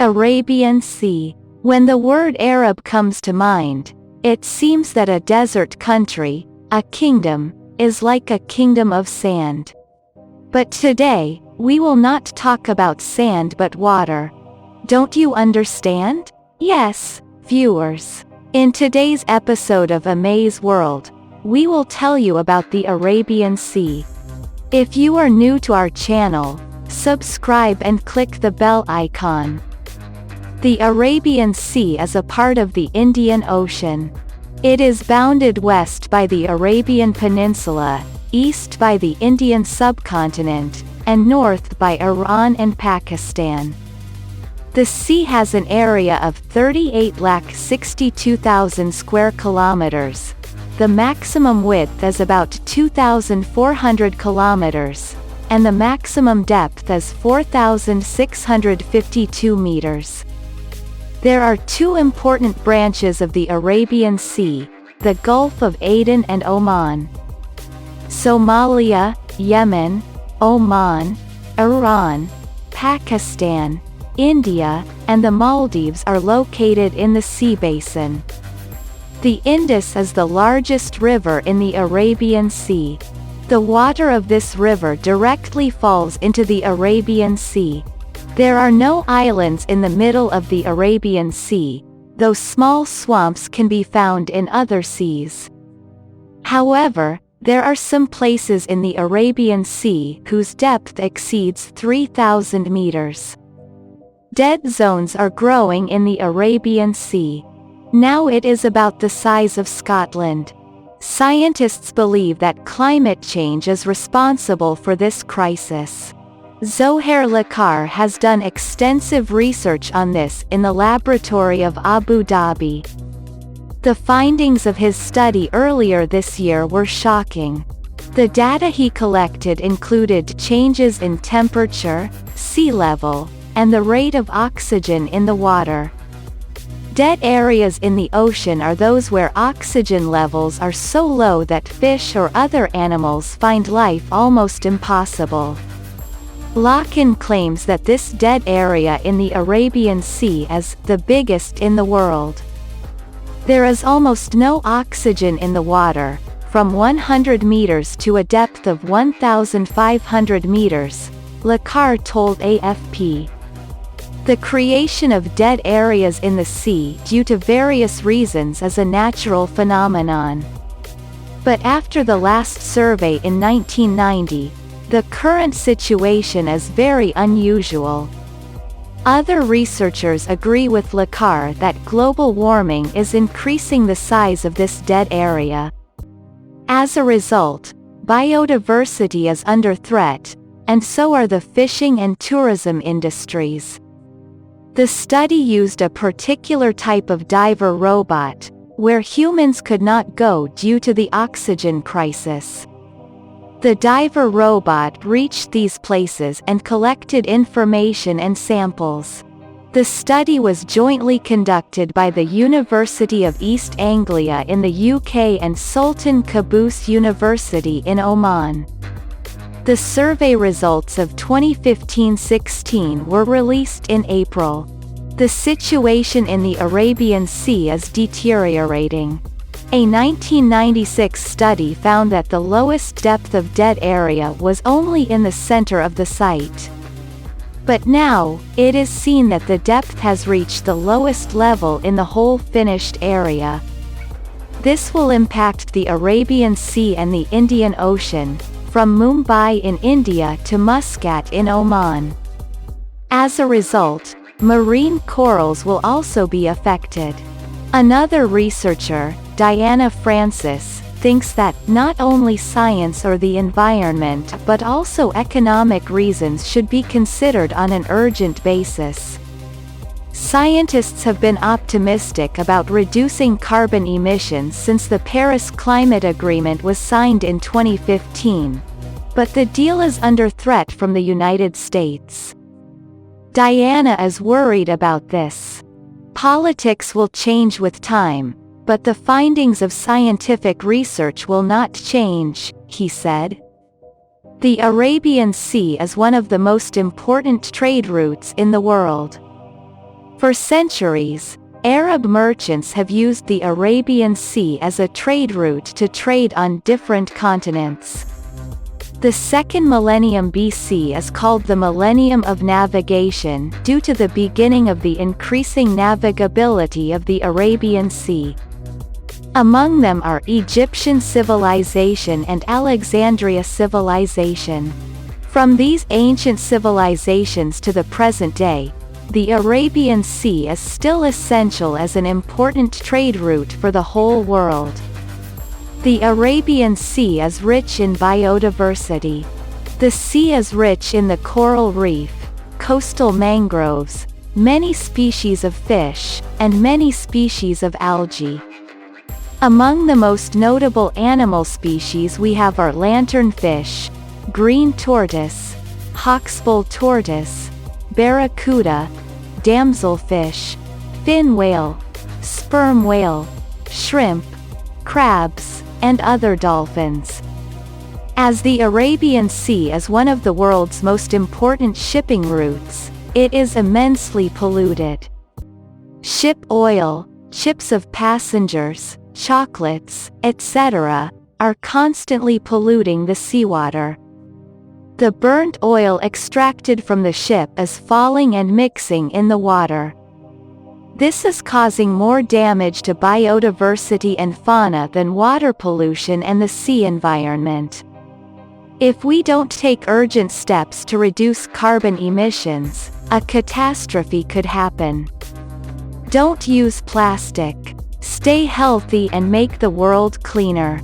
Arabian Sea. When the word Arab comes to mind, it seems that a desert country, a kingdom, is like a kingdom of sand. But today, we will not talk about sand but water. Don't you understand? Yes, viewers. In today's episode of Amaze World, we will tell you about the Arabian Sea. If you are new to our channel, subscribe and click the bell icon. The Arabian Sea is a part of the Indian Ocean. It is bounded west by the Arabian Peninsula, east by the Indian subcontinent, and north by Iran and Pakistan. The sea has an area of 38,62,000 square kilometers. The maximum width is about 2,400 kilometers, and the maximum depth is 4,652 meters. There are two important branches of the Arabian Sea, the Gulf of Aden and Oman. Somalia, Yemen, Oman, Iran, Pakistan, India, and the Maldives are located in the sea basin. The Indus is the largest river in the Arabian Sea. The water of this river directly falls into the Arabian Sea. There are no islands in the middle of the Arabian Sea, though small swamps can be found in other seas. However, there are some places in the Arabian Sea whose depth exceeds 3,000 meters. Dead zones are growing in the Arabian Sea. Now it is about the size of Scotland. Scientists believe that climate change is responsible for this crisis. Zohair Lakar has done extensive research on this in the laboratory of Abu Dhabi. The findings of his study earlier this year were shocking. The data he collected included changes in temperature, sea level, and the rate of oxygen in the water. Dead areas in the ocean are those where oxygen levels are so low that fish or other animals find life almost impossible. Lakan claims that this dead area in the Arabian Sea is the biggest in the world. There is almost no oxygen in the water, from 100 meters to a depth of 1,500 meters, Lakar told AFP. The creation of dead areas in the sea due to various reasons is a natural phenomenon. But after the last survey in 1990, the current situation is very unusual. Other researchers agree with Lakar that global warming is increasing the size of this dead area. As a result, biodiversity is under threat, and so are the fishing and tourism industries. The study used a particular type of diver robot, where humans could not go due to the oxygen crisis. The diver robot reached these places and collected information and samples. The study was jointly conducted by the University of East Anglia in the UK and Sultan Qaboos University in Oman. The survey results of 2015-16 were released in April. The situation in the Arabian Sea is deteriorating. A 1996 study found that the lowest depth of dead area was only in the center of the site. But now, it is seen that the depth has reached the lowest level in the whole finished area. This will impact the Arabian Sea and the Indian Ocean, from Mumbai in India to Muscat in Oman. As a result, marine corals will also be affected. Another researcher, Diana Francis, thinks that not only science or the environment but also economic reasons should be considered on an urgent basis. Scientists have been optimistic about reducing carbon emissions since the Paris Climate Agreement was signed in 2015. But the deal is under threat from the United States. Diana is worried about this. Politics will change with time, but the findings of scientific research will not change, he said. The Arabian Sea is one of the most important trade routes in the world. For centuries, Arab merchants have used the Arabian Sea as a trade route to trade on different continents. The second millennium BC is called the Millennium of Navigation due to the beginning of the increasing navigability of the Arabian Sea. Among them are Egyptian civilization and Alexandria civilization. From these ancient civilizations to the present day, the Arabian Sea is still essential as an important trade route for the whole world. The Arabian Sea is rich in biodiversity. The sea is rich in the coral reef, coastal mangroves, many species of fish, and many species of algae. Among the most notable animal species we have are lanternfish, green tortoise, hawksbill tortoise, barracuda, damselfish, fin whale, sperm whale, shrimp, crabs, and other dolphins. As the Arabian Sea is one of the world's most important shipping routes, it is immensely polluted. Ship oil, ships of passengers, chocolates, etc., are constantly polluting the seawater. The burnt oil extracted from the ship is falling and mixing in the water. This is causing more damage to biodiversity and fauna than water pollution and the sea environment. If we don't take urgent steps to reduce carbon emissions, a catastrophe could happen. Don't use plastic. Stay healthy and make the world cleaner.